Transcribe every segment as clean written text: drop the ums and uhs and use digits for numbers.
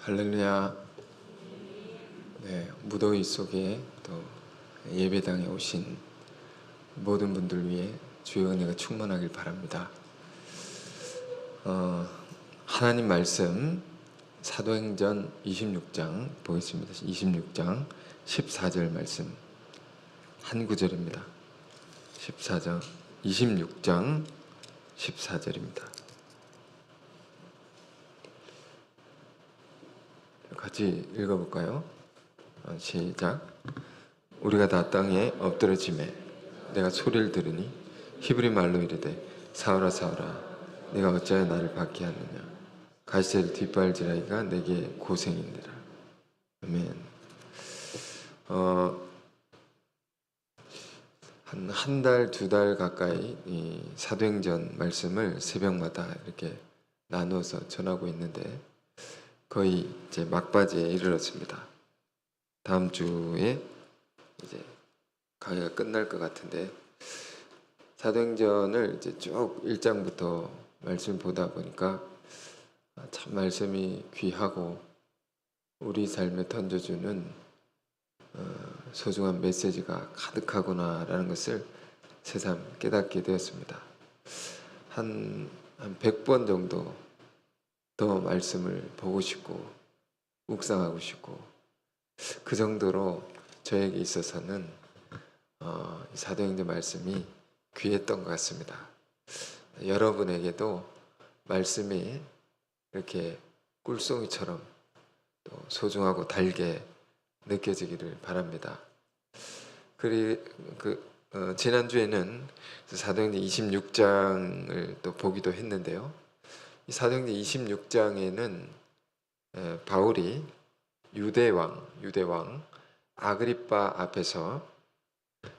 할렐루야. 네, 무더위 속에 또 예배당에 오신 모든 분들 위해 주의 은혜가 충만하길 바랍니다. 하나님 말씀 사도행전 26장 보겠습니다. 26장 14절 말씀 한 구절입니다. 26장 14절입니다. 같이 읽어볼까요? 시작. 우리가 다 땅에 엎드러지매 내가 소리를 들으니 히브리 말로 이르되 사울아 사울아 내가 어찌하여 나를 박해 하느냐 가시새를 뒷발질하기가 내게 고생이니라. 아멘. 한 달, 두 달 가까이 이 사도행전 말씀을 새벽마다 이렇게 나누어서 전하고 있는데 거의 이제 막바지에 이르렀습니다. 다음 주에 이제 강의가 끝날 것 같은데 사도행전을 이제 쭉 1장부터 말씀 보다 보니까 참 말씀이 귀하고 우리 삶에 던져주는 소중한 메시지가 가득하구나라는 것을 새삼 깨닫게 되었습니다. 한 100번 정도 더 말씀을 보고 싶고 묵상하고 싶고 그 정도로 저에게 있어서는 사도행전 말씀이 귀했던 것 같습니다. 여러분에게도 말씀이 이렇게 꿀송이처럼 또 소중하고 달게 느껴지기를 바랍니다. 지난주에는 사도행전 26장을 또 보기도 했는데요. 이 사도행전 26장에는 바울이 유대왕 아그리빠 앞에서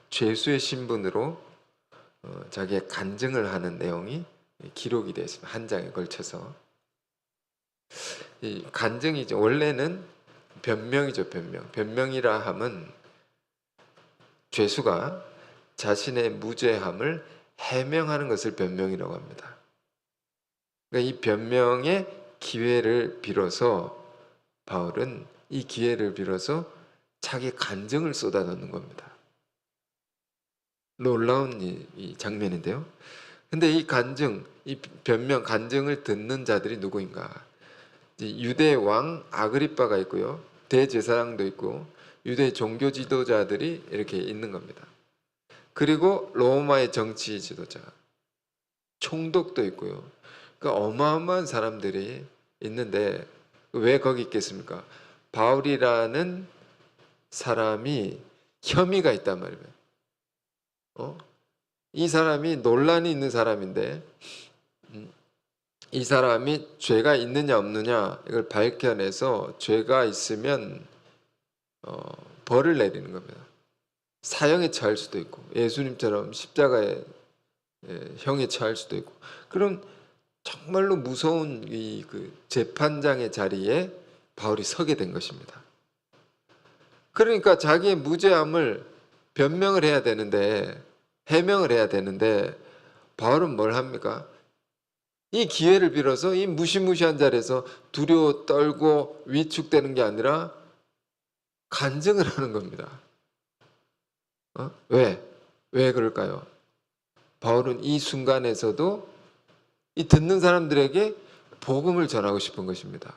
죄수의 신분으로 자기의 간증을 하는 내용이 기록이 되어 있습니다. 한 장에 걸쳐서. 이 간증이죠. 원래는 변명이죠. 변명이라 함은 죄수가 자신의 무죄함을 해명하는 것을 변명이라고 합니다. 그러니까 이 변명의 기회를 빌어서 바울은 이 기회를 빌어서 자기 간증을 쏟아넣는 겁니다. 놀라운 이 장면인데요. 근데 이 간증, 이 변명, 간증을 듣는 자들이 누구인가? 유대 왕 아그리빠가 있고요. 대제사장도 있고 유대 종교 지도자들이 이렇게 있는 겁니다. 그리고 로마의 정치 지도자, 총독도 있고요. 그러니까 어마어마한 사람들이 있는데 왜 거기 있겠습니까? 바울이라는 사람이 혐의가 있단 말이에요. 이 사람이 논란이 있는 사람인데 이 사람이 죄가 있느냐 없느냐 이걸 밝혀내서 죄가 있으면 벌을 내리는 겁니다. 사형에 처할 수도 있고 예수님처럼 십자가에 형에 처할 수도 있고 그럼 정말로 무서운 그 재판장의 자리에 바울이 서게 된 것입니다. 그러니까 자기의 무죄함을 변명을 해야 되는데 해명을 해야 되는데 바울은 뭘 합니까? 이 기회를 빌어서 이 무시무시한 자리에서 두려워 떨고 위축되는 게 아니라 간증을 하는 겁니다. 왜 그럴까요? 바울은 이 순간에서도 이 듣는 사람들에게 복음을 전하고 싶은 것입니다.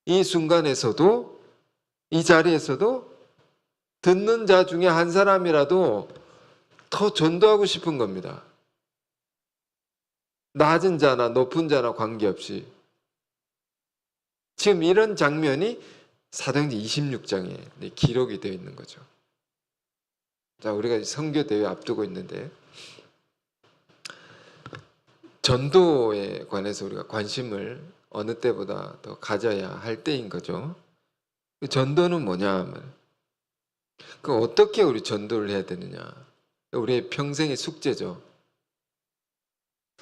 이 순간에서도 이 자리에서도 듣는 자 중에 한 사람이라도 더 전도하고 싶은 겁니다. 낮은 자나 높은 자나 관계없이. 지금 이런 장면이 사도행전 26장에 기록이 되어 있는 거죠. 자, 우리가 선교 대회 앞두고 있는데 전도에 관해서 우리가 관심을 어느 때보다 더 가져야 할 때인 거죠. 전도는 뭐냐? 어떻게 우리 전도를 해야 되느냐? 우리의 평생의 숙제죠.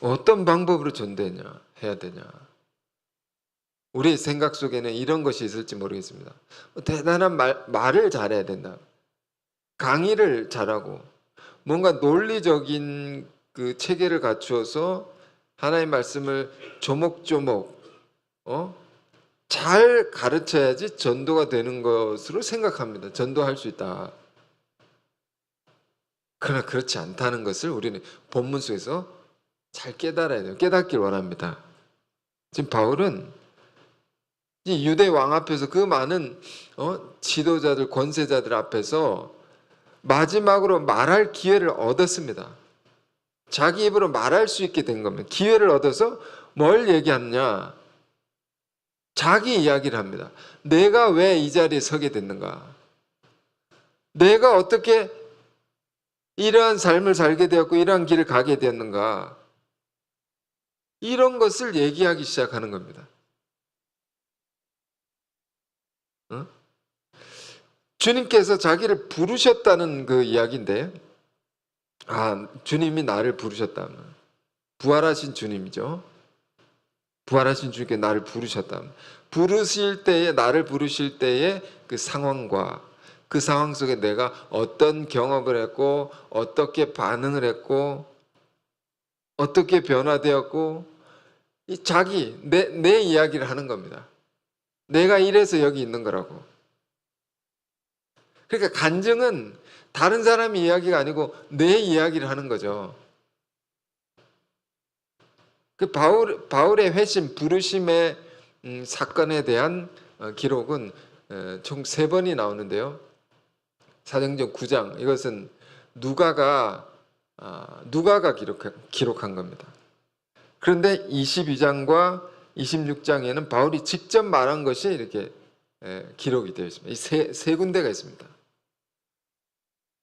어떤 방법으로 전도해야 되냐? 우리의 생각 속에는 이런 것이 있을지 모르겠습니다. 대단한 말을 잘해야 된다. 강의를 잘하고 뭔가 논리적인 그 체계를 갖추어서 하나님의 말씀을 조목조목 잘 가르쳐야지 전도가 되는 것으로 생각합니다. 전도할 수 있다. 그러나 그렇지 않다는 것을 우리는 본문 속에서 잘 깨달아야 돼요. 깨닫길 원합니다. 지금 바울은 이 유대 왕 앞에서 그 많은 지도자들, 권세자들 앞에서 마지막으로 말할 기회를 얻었습니다. 자기 입으로 말할 수 있게 된 겁니다. 기회를 얻어서 뭘 얘기하느냐? 자기 이야기를 합니다. 내가 왜 이 자리에 서게 됐는가? 내가 어떻게 이러한 삶을 살게 되었고 이러한 길을 가게 되었는가? 이런 것을 얘기하기 시작하는 겁니다. 주님께서 자기를 부르셨다는 그 이야기인데, 주님이 나를 부르셨다면, 부활하신 주님이죠. 부활하신 주님께 나를 부르셨다면, 부르실 때에, 나를 부르실 때의 그 상황과 그 상황 속에 내가 어떤 경험을 했고, 어떻게 반응을 했고, 어떻게 변화되었고, 내 이야기를 하는 겁니다. 내가 이래서 여기 있는 거라고. 그러니까 간증은 다른 사람의 이야기가 아니고 내 이야기를 하는 거죠. 그 바울의 회심, 부르심의 사건에 대한 기록은 총 3번이 나오는데요. 사도행전 9장, 이것은 누가가 기록한 겁니다. 그런데 22장과 26장에는 바울이 직접 말한 것이 이렇게 기록이 되어 있습니다. 이 세 군데가 있습니다.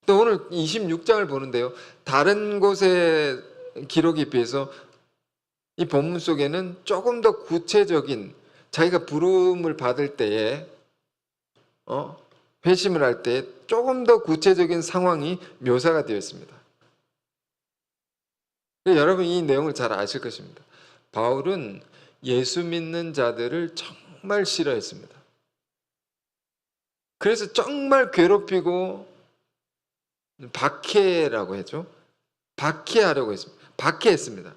또 오늘 26장을 보는데요. 다른 곳의 기록에 비해서 이 본문 속에는 조금 더 구체적인, 자기가 부름을 받을 때에 회심을 할 때 조금 더 구체적인 상황이 묘사가 되어 있습니다. 여러분 이 내용을 잘 아실 것입니다. 바울은 예수 믿는 자들을 정말 싫어했습니다. 그래서 정말 괴롭히고 박해라고 했죠. 박해하려고 했습니다. 박해했습니다.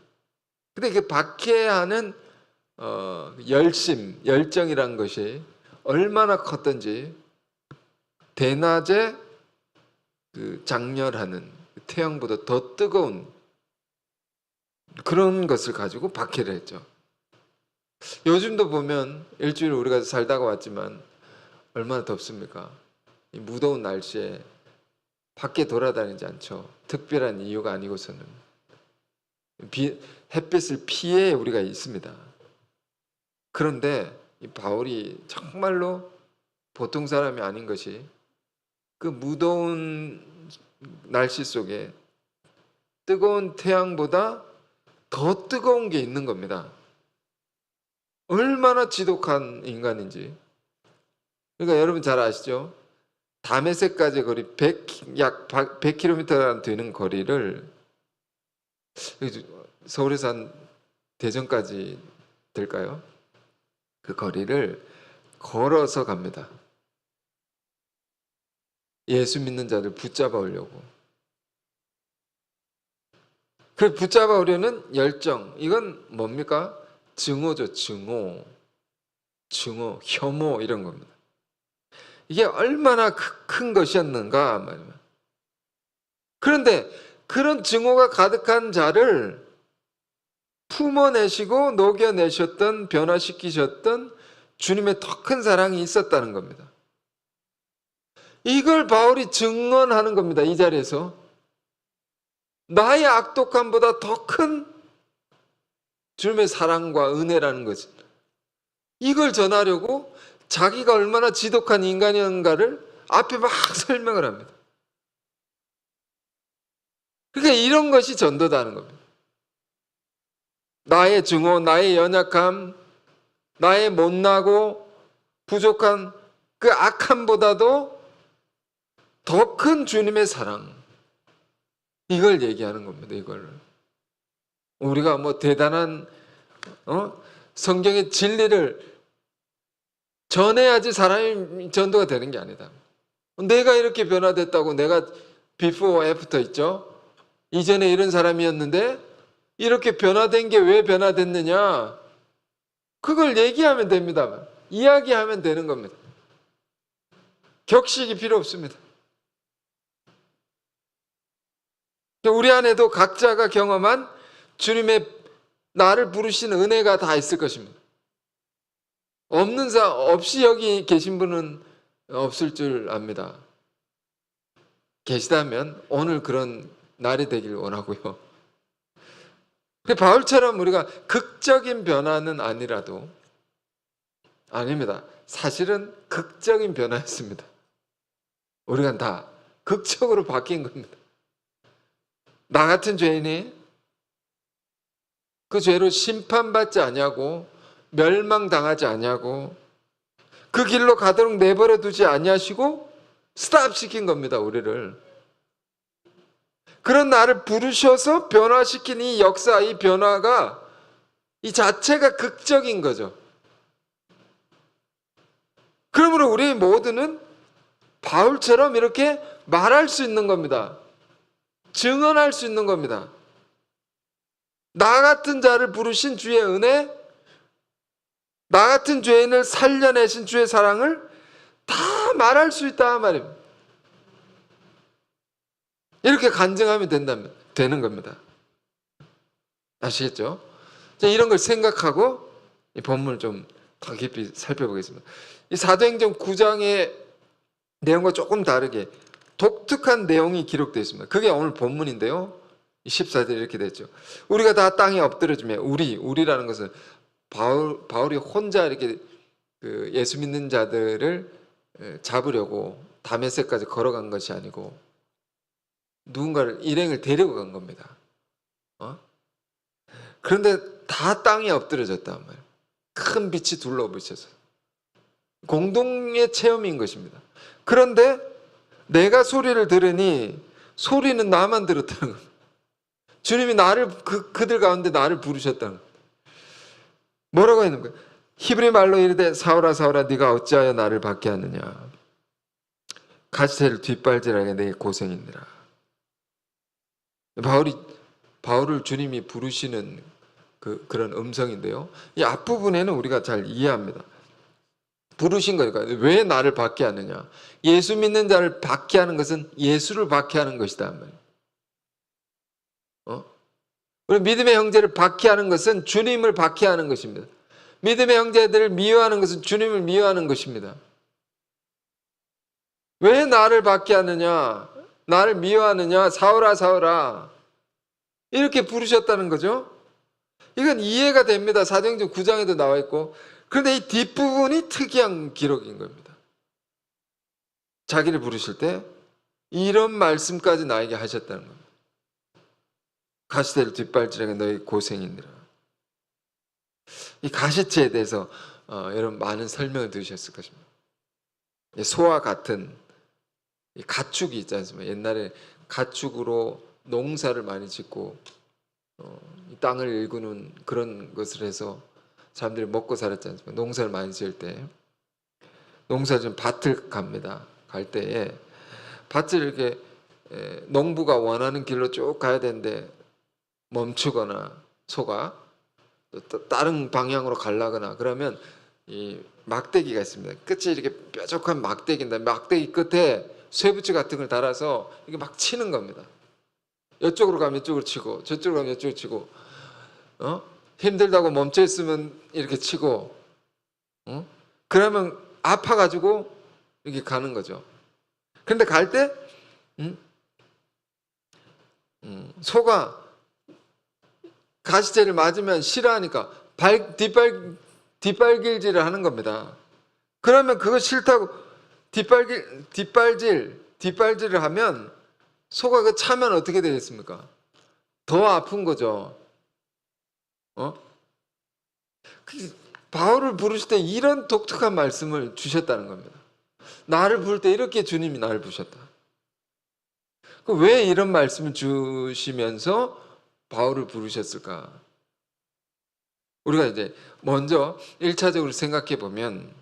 근데 그 박해하는 열정이라는 것이 얼마나 컸던지 대낮에 그 장렬하는 태양보다 더 뜨거운 그런 것을 가지고 박해를 했죠. 요즘도 보면 일주일 우리가 살다가 왔지만 얼마나 덥습니까? 이 무더운 날씨에 밖에 돌아다니지 않죠. 특별한 이유가 아니고서는 햇빛을 피해 우리가 있습니다. 그런데 이 바울이 정말로 보통 사람이 아닌 것이 그 무더운 날씨 속에 뜨거운 태양보다 더 뜨거운 게 있는 겁니다. 얼마나 지독한 인간인지. 그러니까 여러분 잘 아시죠? 다메섹까지 거리 약 100km 되는 거리를 서울에서 한 대전까지 될까요? 그 거리를 걸어서 갑니다. 예수 믿는 자들 붙잡아 오려고. 그 붙잡아 오려는 열정, 이건 뭡니까? 증오죠. 증오, 혐오 이런 겁니다. 이게 얼마나 큰 것이었는가 말이야. 그런데 그런 증오가 가득한 자를 품어내시고 녹여내셨던, 변화시키셨던 주님의 더 큰 사랑이 있었다는 겁니다. 이걸 바울이 증언하는 겁니다. 이 자리에서 나의 악독함보다 더 큰 주님의 사랑과 은혜라는 거지. 이걸 전하려고 자기가 얼마나 지독한 인간이었는가를 앞에 막 설명을 합니다. 그러니까 이런 것이 전도다는 겁니다. 나의 증오, 나의 연약함, 나의 못나고 부족한 그 악함보다도 더 큰 주님의 사랑, 이걸 얘기하는 겁니다. 이걸 우리가 뭐 대단한 성경의 진리를 전해야지 사람이 전도가 되는 게 아니다. 내가 이렇게 변화됐다고, 내가 before, after 있죠? 이전에 이런 사람이었는데 이렇게 변화된 게 왜 변화됐느냐? 그걸 얘기하면 됩니다. 이야기하면 되는 겁니다. 격식이 필요 없습니다. 우리 안에도 각자가 경험한 주님의 나를 부르신 은혜가 다 있을 것입니다. 없이 여기 계신 분은 없을 줄 압니다. 계시다면 오늘 그런 날이 되길 원하고요. 바울처럼 우리가 극적인 변화는 아니라도, 아닙니다. 사실은 극적인 변화였습니다. 우리가 다 극적으로 바뀐 겁니다. 나 같은 죄인이 그 죄로 심판받지 아니하고 멸망당하지 아니하고 그 길로 가도록 내버려 두지 아니하시고 스탑시킨 겁니다. 우리를. 그런 나를 부르셔서 변화시킨 이 역사, 이 변화가 이 자체가 극적인 거죠. 그러므로 우리 모두는 바울처럼 이렇게 말할 수 있는 겁니다. 증언할 수 있는 겁니다. 나 같은 자를 부르신 주의 은혜, 나 같은 죄인을 살려내신 주의 사랑을 다 말할 수 있다 말입니다. 이렇게 간증하면 되는 겁니다. 아시겠죠? 이런 걸 생각하고 이 본문을 좀 더 깊이 살펴보겠습니다. 이 사도행전 9장의 내용과 조금 다르게 독특한 내용이 기록되어 있습니다. 그게 오늘 본문인데요. 14절에 이렇게 됐죠. 우리가 다 땅에 엎드려지며, 우리라는 것은 바울이 혼자 이렇게 그 예수 믿는 자들을 잡으려고 다메섹까지 걸어간 것이 아니고 누군가를 일행을 데리고 간 겁니다. 그런데 다 땅에 엎드려졌단 말이에요. 큰 빛이 둘러비쳐서 공동의 체험인 것입니다. 그런데 내가 소리를 들으니 소리는 나만 들었다는 겁니다. 주님이 그들 가운데 나를 부르셨다는 겁니다. 뭐라고 했는 거예요? 히브리 말로 이르되 사울아 사울아 네가 어찌하여 나를 박해하느냐, 가시새를 뒷발질하게 내 고생이니라. 바울을 주님이 부르시는 그런 음성인데요. 이 앞부분에는 우리가 잘 이해합니다. 부르신 거니까. 왜 나를 박해하느냐? 예수 믿는 자를 박해하는 것은 예수를 박해하는 것이다. 우리 믿음의 형제를 박해하는 것은 주님을 박해하는 것입니다. 믿음의 형제들을 미워하는 것은 주님을 미워하는 것입니다. 왜 나를 박해하느냐? 나를 미워하느냐? 사울아 사울아. 이렇게 부르셨다는 거죠. 이건 이해가 됩니다. 사도행전 9장에도 나와 있고. 그런데 이 뒷부분이 특이한 기록인 겁니다. 자기를 부르실 때 이런 말씀까지 나에게 하셨다는 겁니다. 가시새를 뒷발질하게 너희 고생이니라. 이 가시새에 대해서 여러분 많은 설명을 들으셨을 것입니다. 소와 같은 이 가축이 있지 않습니까? 옛날에 가축으로 농사를 많이 짓고 이 땅을 일구는 그런 것을 해서 사람들이 먹고 살았지 않습니까? 농사를 많이 지을 때 농사 지은 밭을 갑니다. 갈 때에 밭을 이렇게 농부가 원하는 길로 쭉 가야 되는데 멈추거나 소가 또 다른 방향으로 가려거나 그러면 이 막대기가 있습니다. 끝이 이렇게 뾰족한 막대기인데 막대기 끝에 쇠붙이 같은 걸 달아서 이게 막 치는 겁니다. 이쪽으로 가면 이쪽으로 치고 저쪽으로 가면 이쪽으로 치고 힘들다고 멈춰 있으면 이렇게 치고 그러면 아파가지고 이렇게 가는 거죠. 그런데 갈 때 소가 가시제를 맞으면 싫어하니까 뒷발길질을 하는 겁니다. 그러면 그거 싫다고 뒷발질을 하면 소가 그 차면 어떻게 되겠습니까? 더 아픈 거죠. 바울을 부르실 때 이런 독특한 말씀을 주셨다는 겁니다. 나를 부를 때 이렇게 주님이 나를 부르셨다. 왜 이런 말씀을 주시면서 바울을 부르셨을까? 우리가 이제 먼저 1차적으로 생각해 보면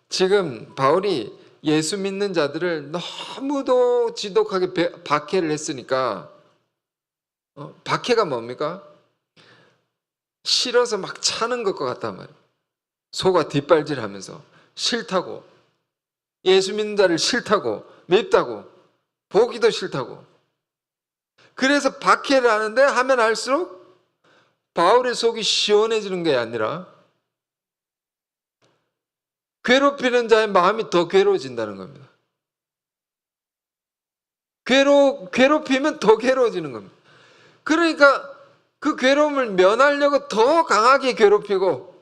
지금 바울이 예수 믿는 자들을 너무도 지독하게 박해를 했으니까 박해가 뭡니까? 싫어서 막 차는 것과 같단 말이에요. 소가 뒷발질하면서 싫다고, 예수 믿는 자를 싫다고, 맵다고, 보기도 싫다고. 그래서 박해를 하는데 하면 할수록 바울의 속이 시원해지는 게 아니라 괴롭히는 자의 마음이 더 괴로워진다는 겁니다. 괴롭히면 더 괴로워지는 겁니다. 그러니까 그 괴로움을 면하려고 더 강하게 괴롭히고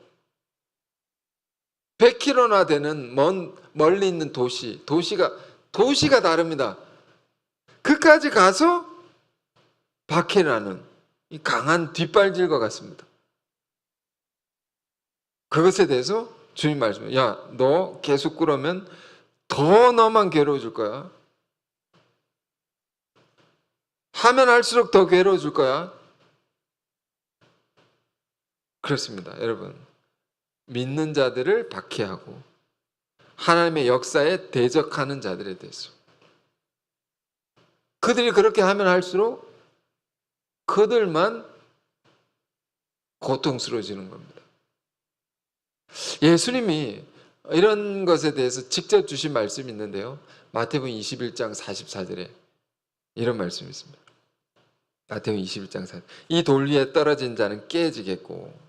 100km나 되는 멀리 있는 도시가 다릅니다. 그까지 가서 박해를 하는 이 강한 뒷발질과 같습니다. 그것에 대해서 주님 말씀해요. 야, 너 계속 그러면 더 너만 괴로워질 거야. 하면 할수록 더 괴로워질 거야. 그렇습니다, 여러분. 믿는 자들을 박해하고 하나님의 역사에 대적하는 자들에 대해서 그들이 그렇게 하면 할수록 그들만 고통스러워지는 겁니다. 예수님이 이런 것에 대해서 직접 주신 말씀이 있는데요. 마태복음 21장 44절에 이런 말씀이 있습니다. 마태복음 21장 44절. 이 돌 위에 떨어진 자는 깨지겠고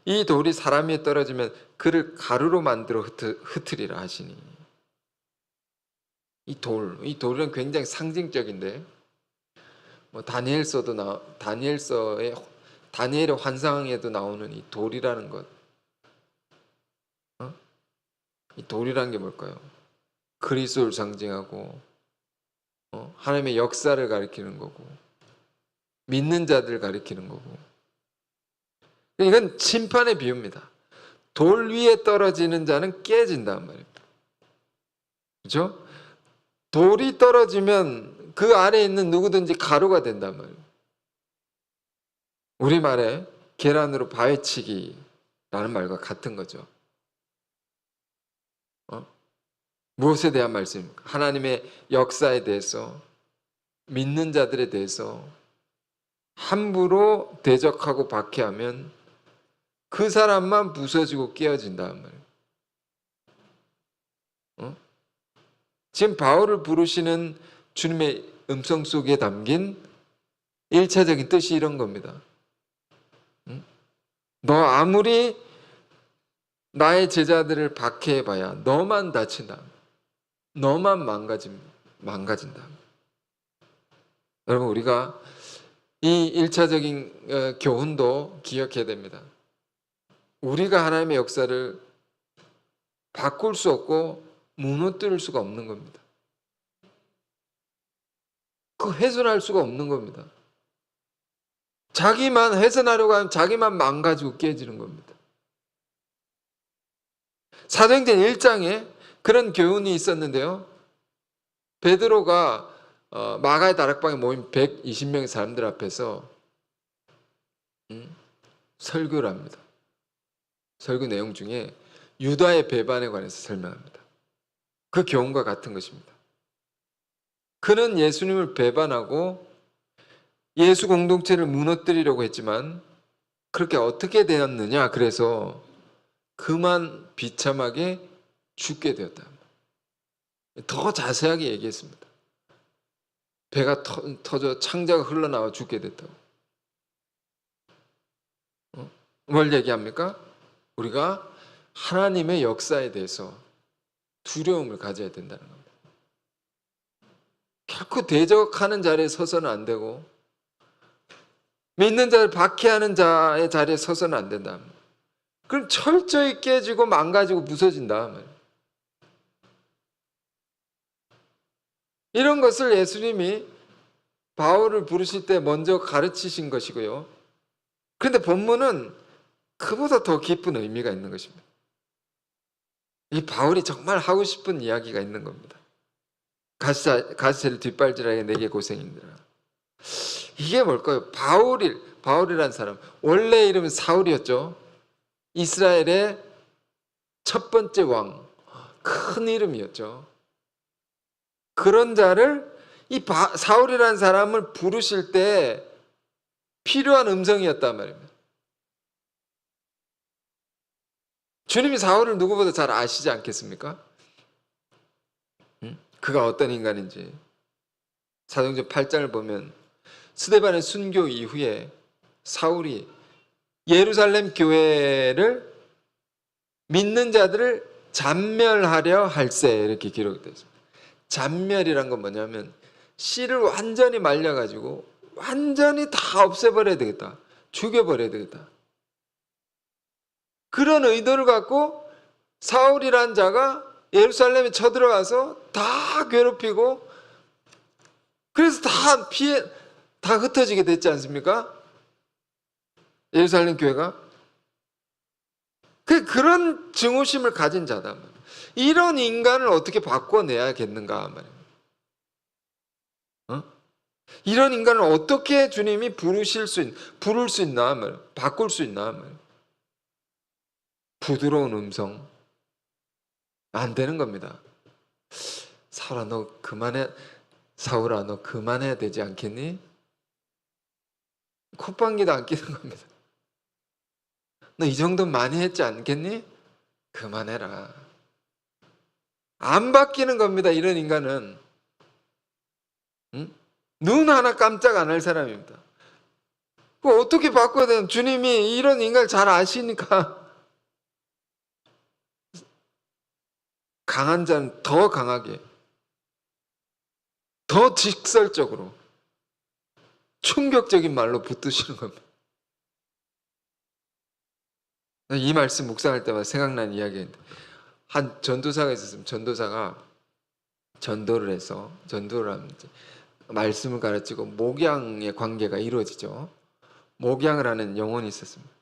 이 돌이 사람 위에 떨어지면 그를 가루로 만들어 흩으리라 하시니. 이 돌은 굉장히 상징적인데 뭐 다니엘의 환상에도 나오는 이 돌이라는 것. 이 돌이라는 게 뭘까요? 그리스도를 상징하고 하나님의 역사를 가리키는 거고 믿는 자들을 가리키는 거고 이건 심판의 비유입니다. 돌 위에 떨어지는 자는 깨진단 말입니다. 그렇죠? 돌이 떨어지면 그 아래에 있는 누구든지 가루가 된단 말이에요. 우리말에 계란으로 바위치기라는 말과 같은 거죠. 무엇에 대한 말씀입니까? 하나님의 역사에 대해서 믿는 자들에 대해서 함부로 대적하고 박해하면 그 사람만 부서지고 깨어진다는 말이에요. 지금 바울을 부르시는 주님의 음성 속에 담긴 1차적인 뜻이 이런 겁니다. 너 아무리 나의 제자들을 박해해봐야 너만 다친다. 너만 망가진다. 여러분, 우리가 이 1차적인 교훈도 기억해야 됩니다. 우리가 하나님의 역사를 바꿀 수 없고 무너뜨릴 수가 없는 겁니다. 그 훼손할 수가 없는 겁니다. 자기만 훼손하려고 하면 자기만 망가지고 깨지는 겁니다. 사도행전 1장에 그런 교훈이 있었는데요. 베드로가 마가의 다락방에 모인 120명의 사람들 앞에서 설교를 합니다. 설교 내용 중에 유다의 배반에 관해서 설명합니다. 그 교훈과 같은 것입니다. 그는 예수님을 배반하고 예수 공동체를 무너뜨리려고 했지만 그렇게 어떻게 되었느냐? 그래서 그만 비참하게 죽게 되었다. 더 자세하게 얘기했습니다. 배가 터져 창자가 흘러나와 죽게 됐다고. 뭘 얘기합니까? 우리가 하나님의 역사에 대해서 두려움을 가져야 된다는 겁니다. 결코 대적하는 자리에 서서는 안 되고 믿는 자를 박해하는 자의 자리에 서서는 안 된다. 그럼 철저히 깨지고 망가지고 부서진다. 이런 것을 예수님이 바울을 부르실 때 먼저 가르치신 것이고요. 그런데 본문은 그보다 더 깊은 의미가 있는 것입니다. 이 바울이 정말 하고 싶은 이야기가 있는 겁니다. 가시를 뒷발질하게 내게 고생이니라. 이게 뭘까요? 바울이라는 사람, 원래 이름은 사울이었죠. 이스라엘의 첫 번째 왕, 큰 이름이었죠. 그런 자를 이 사울이라는 사람을 부르실 때 필요한 음성이었단 말입니다. 주님이 사울을 누구보다 잘 아시지 않겠습니까? 그가 어떤 인간인지. 사도행전 8장을 보면 스데반의 순교 이후에 사울이 예루살렘 교회를 믿는 자들을 잔멸하려 할세 이렇게 기록되어 있습니다. 잔멸이란 건 뭐냐면 씨를 완전히 말려가지고 완전히 다 없애버려야 되겠다. 죽여버려야 되겠다. 그런 의도를 갖고 사울이란 자가 예루살렘에 쳐들어가서 다 괴롭히고 그래서 다 흩어지게 됐지 않습니까? 예루살렘 교회가. 그런 증오심을 가진 자다. 이런 인간을 어떻게 바꿔내야겠는가 말이에요. 이런 인간을 어떻게 주님이 부를 수 있나 말이에요. 바꿀 수 있나 말이에요. 부드러운 음성. 안 되는 겁니다. 사울아 너 그만해야 되지 않겠니? 콧방귀도 안 끼는 겁니다. 너 이 정도는 많이 했지 않겠니? 그만해라. 안 바뀌는 겁니다. 이런 인간은. 눈 하나 깜짝 안 할 사람입니다. 어떻게 바꿔야 되는? 주님이 이런 인간을 잘 아시니까 강한 자는 더 강하게, 더 직설적으로, 충격적인 말로 붙드시는 겁니다. 이 말씀 묵상할 때마다 생각나는 이야기인데, 한 전도사가 있었습니다. 전도사가 전도를 해서, 전도를 하면 말씀을 가르치고 목양의 관계가 이루어지죠. 목양을 하는 영혼이 있었습니다.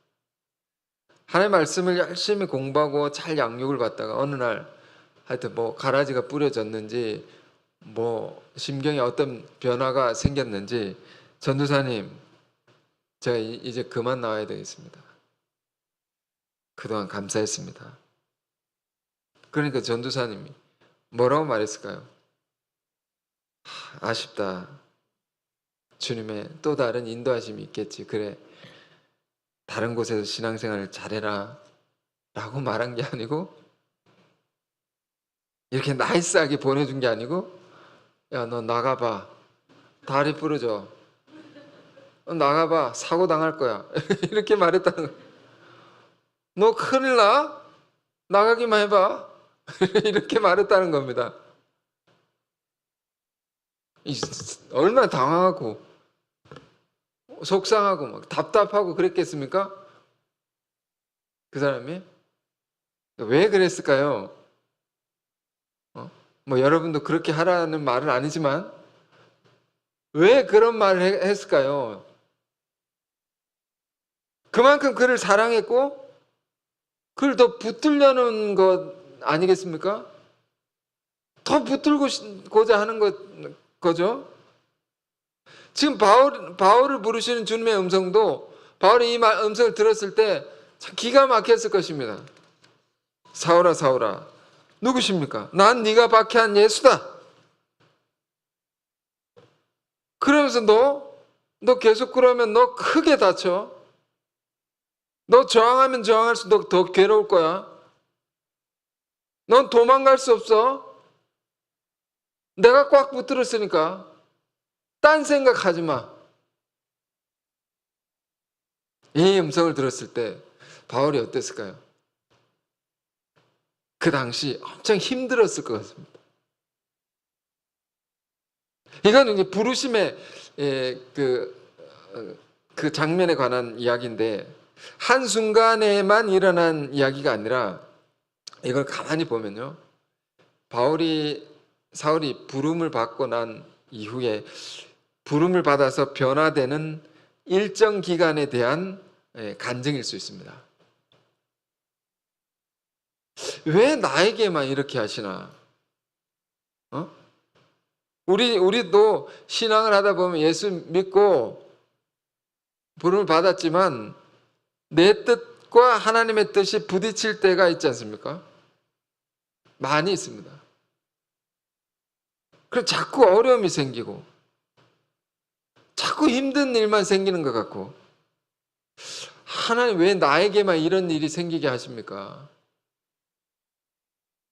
하나님의 말씀을 열심히 공부하고 잘 양육을 받다가 어느 날 하여튼 가라지가 뿌려졌는지 심경에 어떤 변화가 생겼는지 전도사님 제가 이제 그만 나와야 되겠습니다. 그동안 감사했습니다. 그러니까 전도사님이 뭐라고 말했을까요? 아쉽다. 주님의 또 다른 인도하심이 있겠지. 그래. 다른 곳에서 신앙생활을 잘해라. 라고 말한 게 아니고 이렇게 나이스하게 보내준 게 아니고 야, 너 나가봐. 다리 부러져. 나가봐. 사고 당할 거야. 이렇게 말했다는 거야. 너 큰일 나? 나가기만 해봐. 이렇게 말했다는 겁니다. 얼마나 당황하고 속상하고 막 답답하고 그랬겠습니까? 그 사람이? 왜 그랬을까요? 여러분도 그렇게 하라는 말은 아니지만 왜 그런 말을 했을까요? 그만큼 그를 사랑했고 그를 더 붙들려는 것 아니겠습니까? 더 붙들고자 하는 거죠. 지금 바울을 부르시는 주님의 음성도 바울이 이 음성을 들었을 때 참 기가 막혔을 것입니다. 사울아 사울아 누구십니까? 난 네가 박해한 예수다. 그러면서 너 계속 그러면 너 크게 다쳐. 너 저항하면 저항할수록 더 괴로울 거야. 넌 도망갈 수 없어. 내가 꽉 붙들었으니까 딴 생각하지 마. 이 음성을 들었을 때 바울이 어땠을까요? 그 당시 엄청 힘들었을 것 같습니다. 이건 이제 부르심의 그 장면에 관한 이야기인데 한순간에만 일어난 이야기가 아니라 이걸 가만히 보면요. 사울이 부름을 받고 난 이후에 부름을 받아서 변화되는 일정 기간에 대한 간증일 수 있습니다. 왜 나에게만 이렇게 하시나? 우리도 신앙을 하다 보면 예수 믿고 부름을 받았지만 내 뜻과 하나님의 뜻이 부딪힐 때가 있지 않습니까? 많이 있습니다. 그럼 자꾸 어려움이 생기고 자꾸 힘든 일만 생기는 것 같고 하나님 왜 나에게만 이런 일이 생기게 하십니까?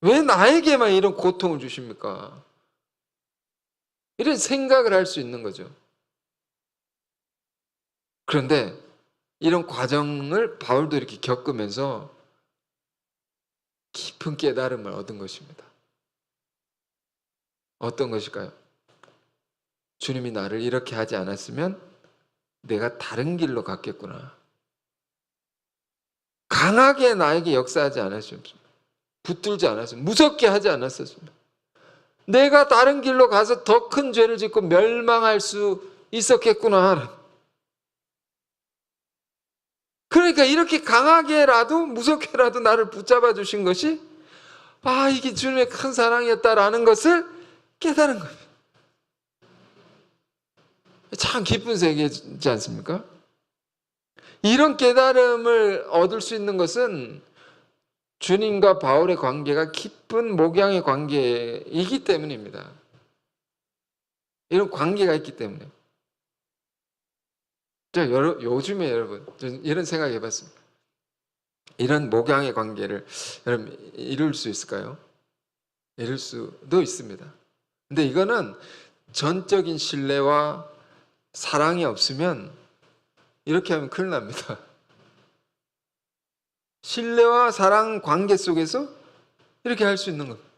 왜 나에게만 이런 고통을 주십니까? 이런 생각을 할 수 있는 거죠. 그런데 이런 과정을 바울도 이렇게 겪으면서 깊은 깨달음을 얻은 것입니다. 어떤 것일까요? 주님이 나를 이렇게 하지 않았으면 내가 다른 길로 갔겠구나. 강하게 나에게 역사하지 않았으면, 붙들지 않았으면, 무섭게 하지 않았었으면, 내가 다른 길로 가서 더 큰 죄를 짓고 멸망할 수 있었겠구나. 그러니까 이렇게 강하게라도 무섭게라도 나를 붙잡아 주신 것이 이게 주님의 큰 사랑이었다라는 것을 깨달은 거예요. 참 기쁜 세계지 않습니까? 이런 깨달음을 얻을 수 있는 것은 주님과 바울의 관계가 깊은 목양의 관계이기 때문입니다. 이런 관계가 있기 때문에. 요즘에 여러분 이런 생각 해봤습니다. 이런 목양의 관계를 여러분 이룰 수 있을까요? 이룰 수도 있습니다. 근데 이거는 전적인 신뢰와 사랑이 없으면 이렇게 하면 큰일 납니다. 신뢰와 사랑 관계 속에서 이렇게 할 수 있는 겁니다.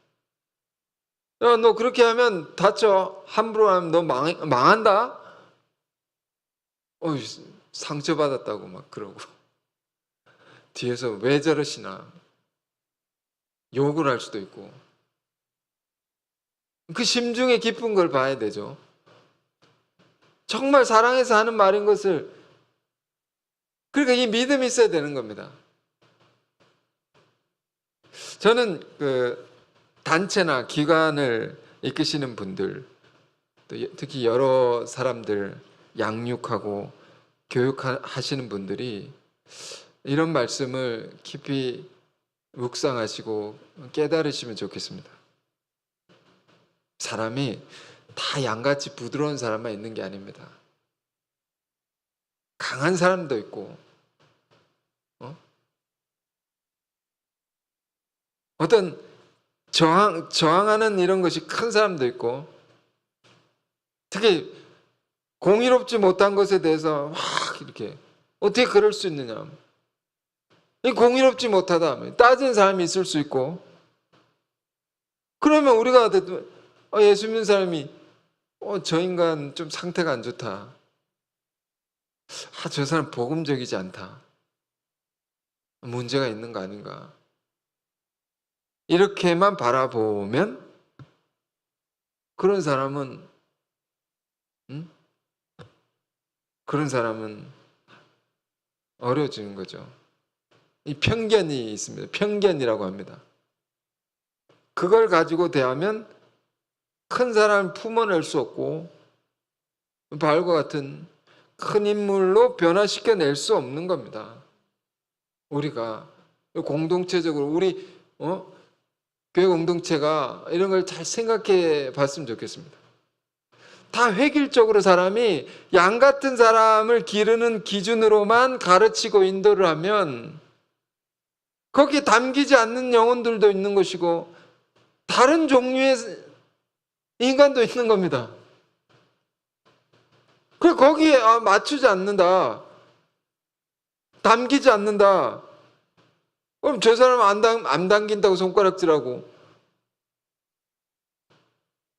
야, 너 그렇게 하면 다쳐. 함부로 하면 너 망한다. 상처받았다고 막 그러고. 뒤에서 왜 저러시나. 욕을 할 수도 있고. 그 심중에 깊은 걸 봐야 되죠. 정말 사랑해서 하는 말인 것을. 그러니까 이 믿음이 있어야 되는 겁니다. 저는 단체나 기관을 이끄시는 분들, 또 특히 여러 사람들 양육하고 교육하시는 분들이 이런 말씀을 깊이 묵상하시고 깨달으시면 좋겠습니다. 사람이 다 양같이 부드러운 사람만 있는 게 아닙니다. 강한 사람도 있고, 어떤 저항하는 이런 것이 큰 사람도 있고, 특히 공의롭지 못한 것에 대해서 막 이렇게 어떻게 그럴 수 있느냐. 공의롭지 못하다. 따지는 사람이 있을 수 있고, 그러면 우리가 예수 믿는 사람이 저 인간 좀 상태가 안 좋다. 저 사람 복음적이지 않다. 문제가 있는 거 아닌가. 이렇게만 바라보면 그런 사람은 어려워지는 거죠. 이 편견이 있습니다. 편견이라고 합니다. 그걸 가지고 대하면 큰 사람을 품어낼 수 없고 바울과 같은 큰 인물로 변화시켜낼 수 없는 겁니다. 우리가 공동체적으로 우리 교회 공동체가 이런 걸 잘 생각해 봤으면 좋겠습니다. 다 획일적으로 사람이 양 같은 사람을 기르는 기준으로만 가르치고 인도를 하면 거기에 담기지 않는 영혼들도 있는 것이고 다른 종류의 인간도 있는 겁니다. 그래 거기에 맞추지 않는다. 담기지 않는다. 그럼 저 사람 안 담긴다고 손가락질하고.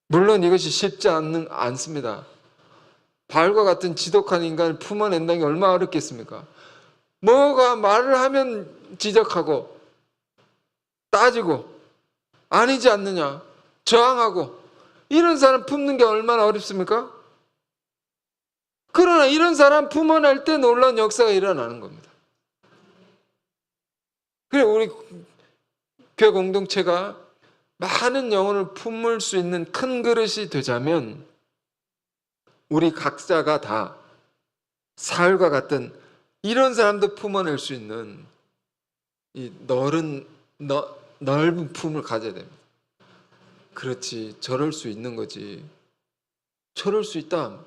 물론 이것이 쉽지 않습니다. 바울과 같은 지독한 인간을 품어낸다는 게 얼마나 어렵겠습니까? 뭐가 말을 하면 지적하고 따지고 아니지 않느냐 저항하고 이런 사람 품는 게 얼마나 어렵습니까? 그러나 이런 사람 품어낼 때 놀라운 역사가 일어나는 겁니다. 그래 우리 교회 공동체가 많은 영혼을 품을 수 있는 큰 그릇이 되자면 우리 각자가 다 사울과 같은 이런 사람도 품어낼 수 있는 이 넓은 품을 가져야 됩니다. 그렇지 저럴 수 있는 거지. 저럴 수 있다.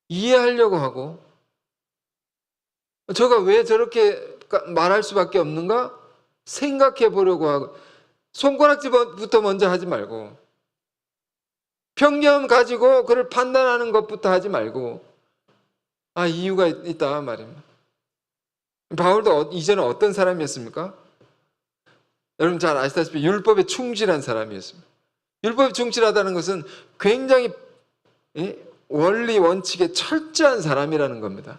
이해하려고 하고 저가 왜 저렇게 말할 수밖에 없는가 생각해 보려고 하고 손가락질부터 먼저 하지 말고, 편견 가지고 그를 판단하는 것부터 하지 말고, 이유가 있다 말입니다. 바울도 이전에 어떤 사람이었습니까? 여러분 잘 아시다시피 율법에 충실한 사람이었습니다. 율법에 충실하다는 것은 굉장히 원리 원칙에 철저한 사람이라는 겁니다.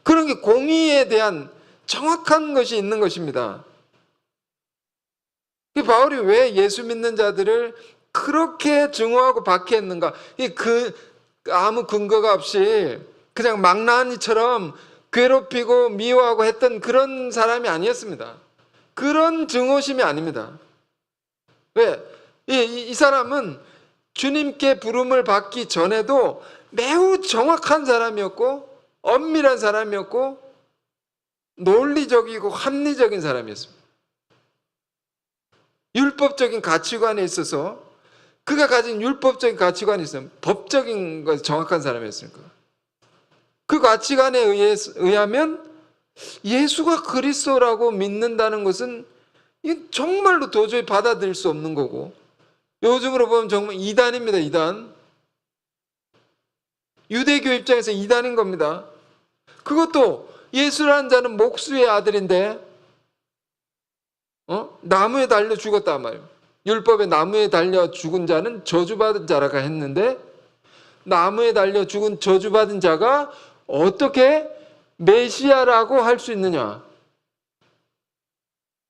그런 게 공의에 대한 정확한 것이 있는 것입니다. 바울이 왜 예수 믿는 자들을 그렇게 증오하고 박해했는가? 아무 근거가 없이 그냥 망나니처럼 괴롭히고 미워하고 했던 그런 사람이 아니었습니다. 그런 증오심이 아닙니다. 왜? 이 사람은 주님께 부름을 받기 전에도 매우 정확한 사람이었고, 엄밀한 사람이었고, 논리적이고 합리적인 사람이었습니다. 율법적인 가치관에 있어서 그가 가진 율법적인 가치관이 있으면 법적인 것이 정확한 사람이었으니까. 그 가치관에 의하면 예수가 그리스도라고 믿는다는 것은 정말로 도저히 받아들일 수 없는 거고, 요즘으로 보면 정말 이단입니다. 이단. 유대교 입장에서 이단인 겁니다. 그것도 예수라는 자는 목수의 아들인데 나무에 달려 죽었단 말이에요. 율법에 나무에 달려 죽은 자는 저주받은 자라고 했는데, 나무에 달려 죽은 저주받은 자가 어떻게 메시아라고 할 수 있느냐?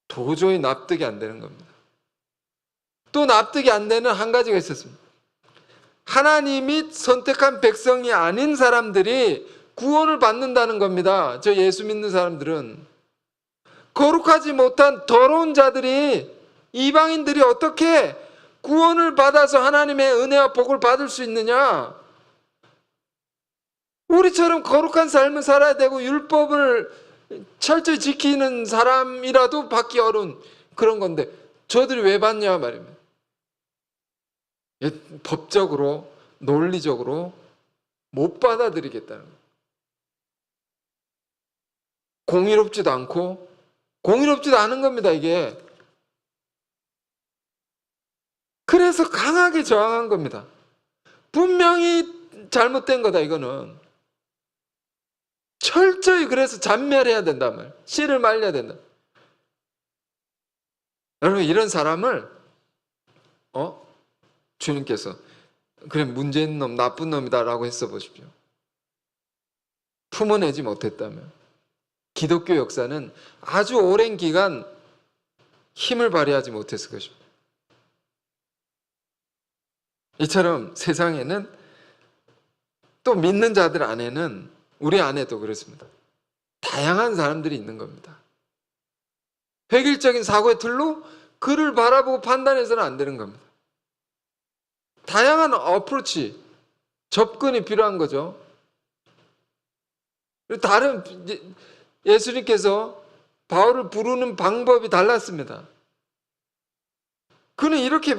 도저히 납득이 안 되는 겁니다. 또 납득이 안 되는 한 가지가 있었습니다. 하나님이 선택한 백성이 아닌 사람들이 구원을 받는다는 겁니다. 저 예수 믿는 사람들은. 거룩하지 못한 더러운 자들이, 이방인들이 어떻게 구원을 받아서 하나님의 은혜와 복을 받을 수 있느냐? 우리처럼 거룩한 삶을 살아야 되고 율법을 철저히 지키는 사람이라도 받기 어려운 그런 건데, 저들이 왜 받냐 말입니다. 법적으로, 논리적으로 못 받아들이겠다는 거예요. 공의롭지도 않고, 공의롭지도 않은 겁니다, 이게. 그래서 강하게 저항한 겁니다. 분명히 잘못된 거다, 이거는. 철저히 그래서 잔멸해야 된단 말이에요. 씨를 말려야 된다. 여러분, 이런 사람을 주님께서 그래 문제 있는 놈, 나쁜 놈이다라고 했어 보십시오. 품어내지 못했다면 기독교 역사는 아주 오랜 기간 힘을 발휘하지 못했을 것입니다. 이처럼 세상에는 또 믿는 자들 안에는, 우리 안에도 그렇습니다. 다양한 사람들이 있는 겁니다. 획일적인 사고의 틀로 그를 바라보고 판단해서는 안 되는 겁니다. 다양한 어프로치, 접근이 필요한 거죠. 다른 예수님께서 바울을 부르는 방법이 달랐습니다. 그는 이렇게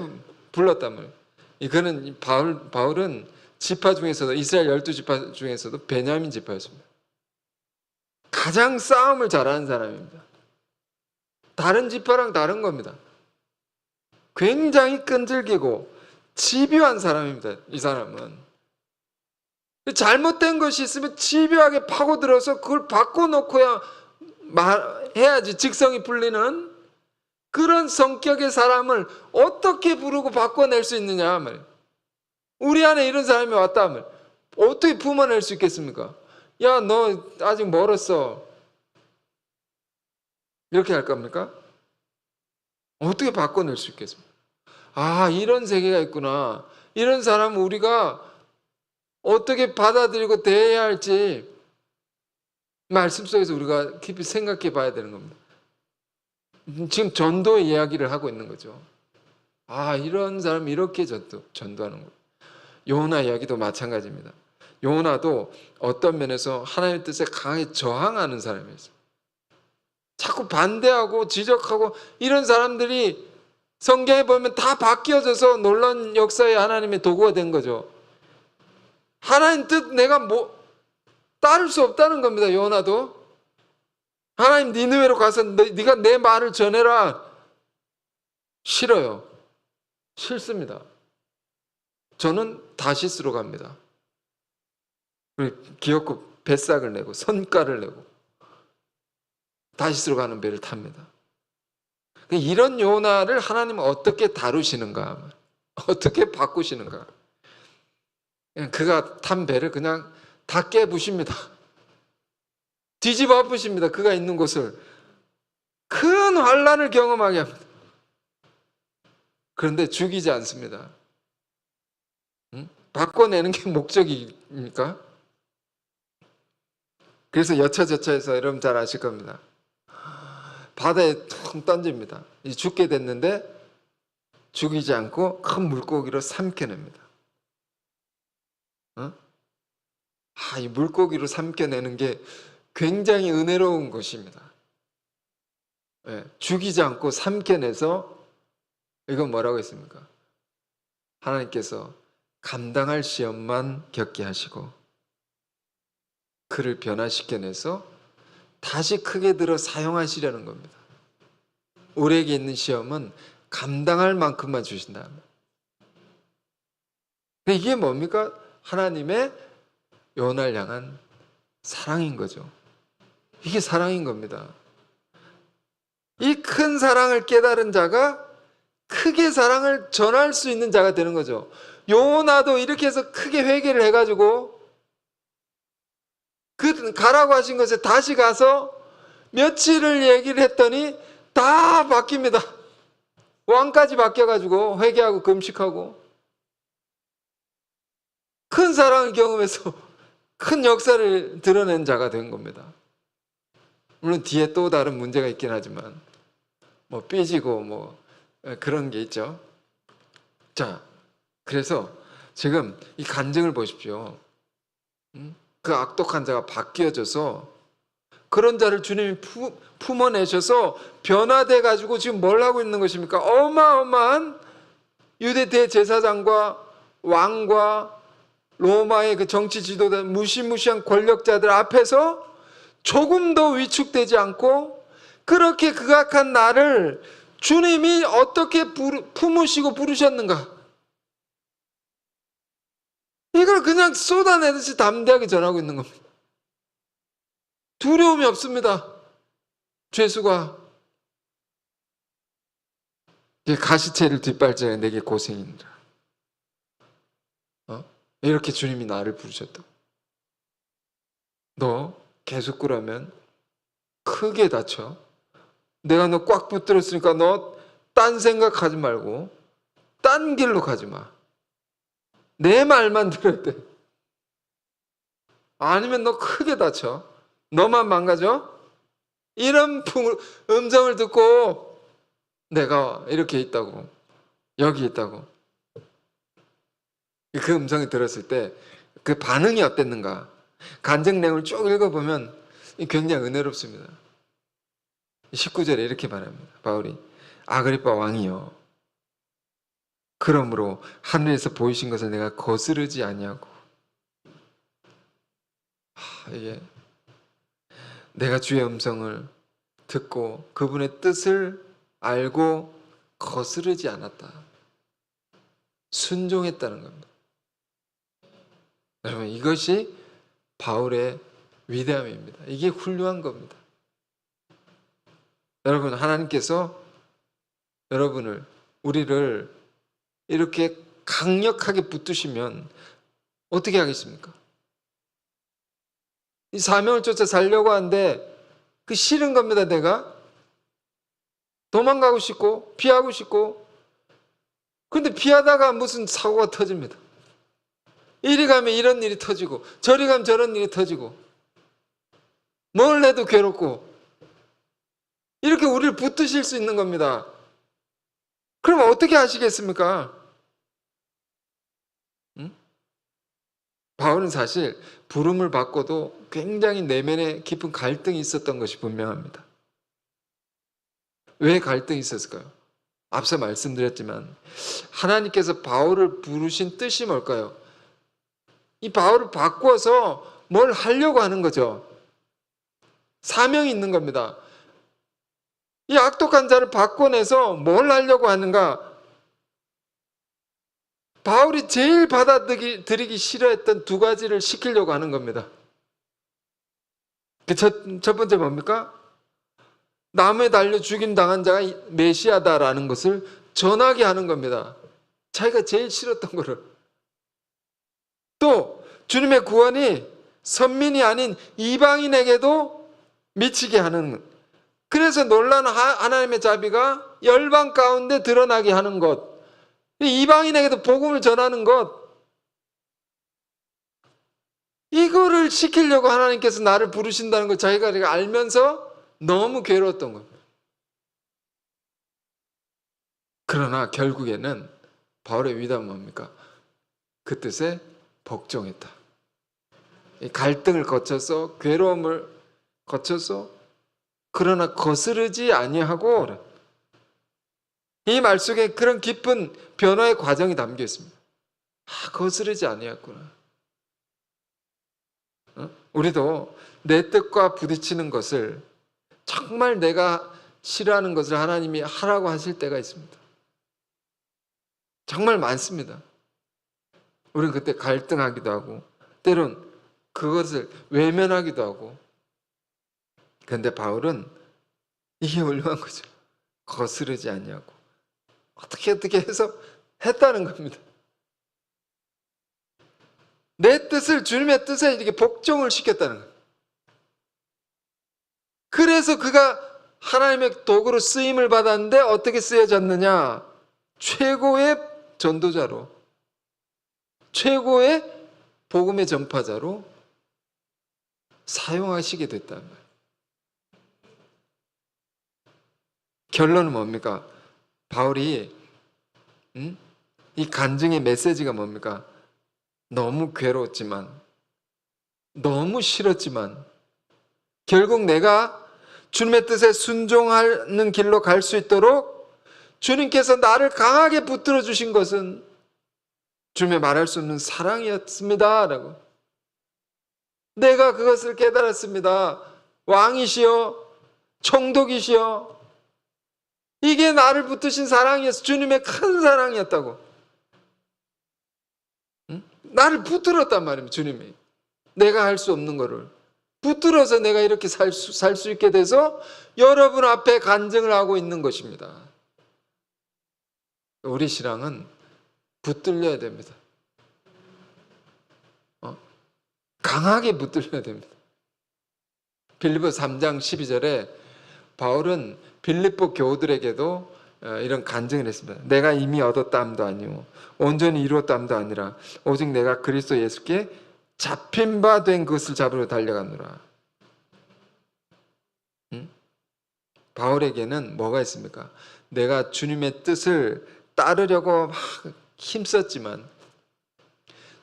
불렀단 말이에요. 이거는 바울은 지파 중에서도, 이스라엘 12지파 중에서도 베냐민 지파였습니다. 가장 싸움을 잘하는 사람입니다. 다른 지파랑 다른 겁니다. 굉장히 끈질기고 집요한 사람입니다. 이 사람은. 잘못된 것이 있으면 집요하게 파고들어서 그걸 바꿔놓고야 해야지 직성이 풀리는 그런 성격의 사람을 어떻게 부르고 바꿔낼 수 있느냐 말이에요. 우리 안에 이런 사람이 왔다 하면 어떻게 품어낼 수 있겠습니까? 야, 너 아직 멀었어. 이렇게 할 겁니까? 어떻게 바꿔낼 수 있겠습니까? 이런 세계가 있구나. 이런 사람은 우리가 어떻게 받아들이고 대해야 할지 말씀 속에서 우리가 깊이 생각해 봐야 되는 겁니다. 지금 전도의 이야기를 하고 있는 거죠. 이런 사람이 이렇게 전도하는 거예요. 요나 이야기도 마찬가지입니다. 요나도 어떤 면에서 하나님의 뜻에 강하게 저항하는 사람이었어요. 자꾸 반대하고 지적하고 이런 사람들이 성경에 보면 다 바뀌어져서 놀라운 역사의 하나님의 도구가 된 거죠. 하나님 뜻 내가 따를 수 없다는 겁니다. 요나도. 하나님 니느웨로 가서 네가 내 말을 전해라. 싫어요. 싫습니다. 저는 다시스로 갑니다. 기어코 뱃삭을 내고 선가를 내고 다시스로 가는 배를 탑니다. 이런 요나를 하나님은 어떻게 다루시는가, 어떻게 바꾸시는가. 그가 탄 배를 그냥 다 깨부십니다. 뒤집어 엎으십니다. 그가 있는 곳을 큰 환란을 경험하게 합니다. 그런데 죽이지 않습니다. 바꿔내는 게 목적입니까? 그래서 여차저차해서 여러분 잘 아실 겁니다. 바다에 툭 던집니다. 죽게 됐는데 죽이지 않고 큰 물고기로 삼켜냅니다. 이 물고기로 삼켜내는 게 굉장히 은혜로운 것입니다. 죽이지 않고 삼켜내서 이건 뭐라고 했습니까? 하나님께서 감당할 시험만 겪게 하시고 그를 변화시켜내서 다시 크게 들어 사용하시려는 겁니다. 우리에게 있는 시험은 감당할 만큼만 주신다. 이게 뭡니까? 하나님의 요나를 향한 사랑인 거죠. 이게 사랑인 겁니다. 이 큰 사랑을 깨달은 자가 크게 사랑을 전할 수 있는 자가 되는 거죠. 요나도 이렇게 해서 크게 회개를 해가지고 그 가라고 하신 것에 다시 가서 며칠을 얘기를 했더니 다 바뀝니다. 왕까지 바뀌어가지고 회개하고 금식하고 큰 사랑을 경험해서 큰 역사를 드러낸 자가 된 겁니다. 물론 뒤에 또 다른 문제가 있긴 하지만 뭐 삐지고 뭐 그런 게 있죠. 자, 그래서 지금 이 간증을 보십시오. 그 악독한 자가 바뀌어져서 그런 자를 주님이 품어내셔서 변화돼 가지고 지금 뭘 하고 있는 것입니까? 어마어마한 유대 대제사장과 왕과 로마의 그 정치 지도자, 무시무시한 권력자들 앞에서 조금도 위축되지 않고 그렇게 극악한 나를 주님이 어떻게 품으시고 부르셨는가? 이걸 그냥 쏟아내듯이 담대하게 전하고 있는 겁니다. 두려움이 없습니다. 죄수가 가시채를 뒷발자에 내게 고생이니라. 이렇게 주님이 나를 부르셨다. 너 계속 그러면 크게 다쳐. 내가 너 꽉 붙들었으니까 너 딴 생각하지 말고 딴 길로 가지 마. 내 말만 들어야 돼. 아니면 너 크게 다쳐. 너만 망가져? 이런 음성을 듣고 내가 이렇게 있다고, 여기 있다고. 그 음성이 들었을 때 그 반응이 어땠는가? 간증 내용을 쭉 읽어보면 굉장히 은혜롭습니다. 19절에 이렇게 말합니다. 바울이 아그리빠 왕이여, 그러므로 하늘에서 보이신 것을 내가 거스르지 아니하고, 이게 내가 주의 음성을 듣고 그분의 뜻을 알고 거스르지 않았다. 순종했다는 겁니다. 여러분, 이것이 바울의 위대함입니다. 이게 훌륭한 겁니다. 여러분, 하나님께서 우리를 이렇게 강력하게 붙드시면 어떻게 하겠습니까? 이 사명을 쫓아 살려고 하는데 그 싫은 겁니다. 내가 도망가고 싶고 피하고 싶고, 그런데 피하다가 무슨 사고가 터집니다. 이리 가면 이런 일이 터지고 저리 가면 저런 일이 터지고 뭘 해도 괴롭고, 이렇게 우리를 붙드실 수 있는 겁니다. 그럼 어떻게 하시겠습니까? 바울은 사실 부름을 받고도 굉장히 내면에 깊은 갈등이 있었던 것이 분명합니다. 왜 갈등이 있었을까요? 앞서 말씀드렸지만 하나님께서 바울을 부르신 뜻이 뭘까요? 이 바울을 바꿔서 뭘 하려고 하는 거죠. 사명이 있는 겁니다. 이 악독한 자를 바꿔내서 뭘 하려고 하는가? 바울이 제일 받아들이기 싫어했던 두 가지를 시키려고 하는 겁니다. 첫 번째 뭡니까? 나무에 달려 죽임 당한 자가 메시아다라는 것을 전하게 하는 겁니다. 자기가 제일 싫었던 거를. 또 주님의 구원이 선민이 아닌 이방인에게도 미치게 하는, 그래서 놀라는 하나님의 자비가 열방 가운데 드러나게 하는 것, 이방인에게도 복음을 전하는 것, 이거를 시키려고 하나님께서 나를 부르신다는 걸 자기가 알면서 너무 괴로웠던 겁니다. 그러나 결국에는 바울의 위담은 뭡니까? 그 뜻에 복종했다. 이 갈등을 거쳐서, 괴로움을 거쳐서, 그러나 거스르지 아니하고, 이 말 속에 그런 깊은 변화의 과정이 담겨 있습니다. 거스르지 아니했구나. 우리도 내 뜻과 부딪히는 것을, 정말 내가 싫어하는 것을 하나님이 하라고 하실 때가 있습니다. 정말 많습니다. 우리는 그때 갈등하기도 하고, 때론 그것을 외면하기도 하고. 그런데 바울은 이게 훌륭한 거죠. 거스르지 않냐고. 어떻게 해서 했다는 겁니다. 내 뜻을, 주님의 뜻에 이렇게 복종을 시켰다는 거예요. 그래서 그가 하나님의 도구로 쓰임을 받았는데 어떻게 쓰여졌느냐? 최고의 전도자로, 최고의 복음의 전파자로 사용하시게 됐다는 거예요. 결론은 뭡니까? 바울이 이 간증의 메시지가 뭡니까? 너무 괴로웠지만, 너무 싫었지만, 결국 내가 주님의 뜻에 순종하는 길로 갈 수 있도록 주님께서 나를 강하게 붙들어 주신 것은 주님의 말할 수 없는 사랑이었습니다 라고. 내가 그것을 깨달았습니다. 왕이시여, 총독이시여, 이게 나를 붙드신 사랑이었어. 주님의 큰 사랑이었다고. 나를 붙들었단 말입니다. 주님이 내가 할 수 없는 거를 붙들어서 내가 이렇게 살 수 있게 돼서 여러분 앞에 간증을 하고 있는 것입니다. 우리 신앙은 붙들려야 됩니다. 강하게 붙들려야 됩니다. 빌립보 3장 12절에 바울은 빌립보 교우들에게도 이런 간증을 했습니다. 내가 이미 얻었다함도 아니오 온전히 이루었다함도 아니라 오직 내가 그리스도 예수께 잡힌 바 된 것을 잡으러 달려가노라. 바울에게는 뭐가 있습니까? 내가 주님의 뜻을 따르려고 막 힘썼지만,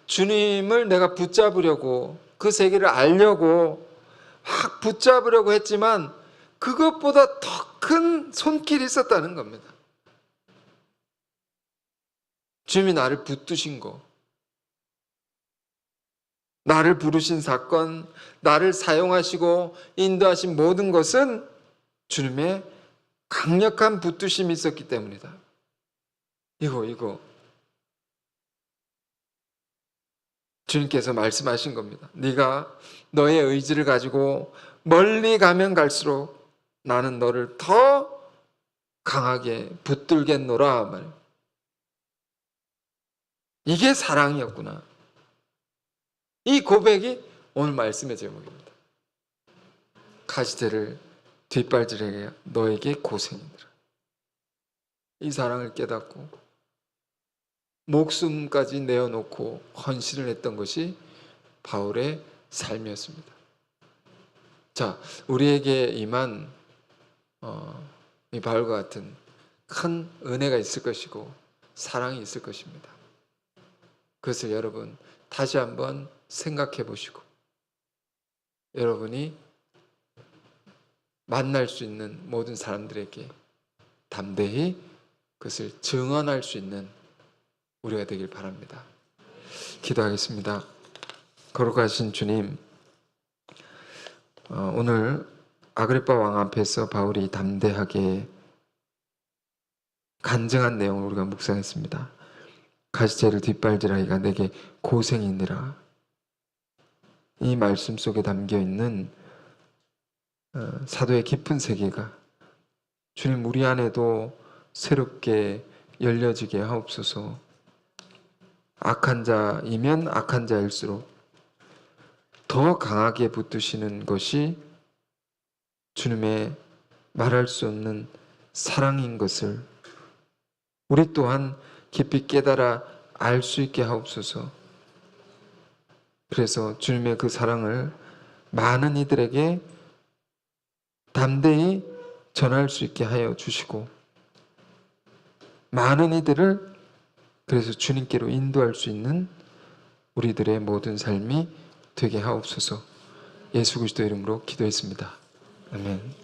주님을 내가 붙잡으려고, 그 세계를 알려고 막 붙잡으려고 했지만 그것보다 더 큰 손길이 있었다는 겁니다. 주님이 나를 붙드신 거, 나를 부르신 사건, 나를 사용하시고 인도하신 모든 것은 주님의 강력한 붙드심이 있었기 때문이다. 이거 주님께서 말씀하신 겁니다. 네가 너의 의지를 가지고 멀리 가면 갈수록 나는 너를 더 강하게 붙들겠노라 말이에요. 이게 사랑이었구나. 이 고백이 오늘 말씀의 제목입니다. 가시제를 뒷발질하게 너에게 고생이니라. 이 사랑을 깨닫고 목숨까지 내어놓고 헌신을 했던 것이 바울의 삶이었습니다. 자, 우리에게 임한 이 바울과 같은 큰 은혜가 있을 것이고 사랑이 있을 것입니다. 그것을 여러분 다시 한번 생각해 보시고, 여러분이 만날 수 있는 모든 사람들에게 담대히 그것을 증언할 수 있는 우리가 되길 바랍니다. 기도하겠습니다. 거룩하신 주님, 오늘 아그리파 왕 앞에서 바울이 담대하게 간증한 내용을 우리가 묵상했습니다. 가시채를 뒷발질하기가 내게 고생이니라. 이 말씀 속에 담겨 있는 사도의 깊은 세계가 주님 우리 안에도 새롭게 열려지게 하옵소서. 악한 자이면 악한 자일수록 더 강하게 붙드시는 것이 주님의 말할 수 없는 사랑인 것을 우리 또한 깊이 깨달아 알 수 있게 하옵소서. 그래서 주님의 그 사랑을 많은 이들에게 담대히 전할 수 있게 하여 주시고 많은 이들을 그래서 주님께로 인도할 수 있는 우리들의 모든 삶이 되게 하옵소서. 예수 그리스도 이름으로 기도했습니다. 아멘.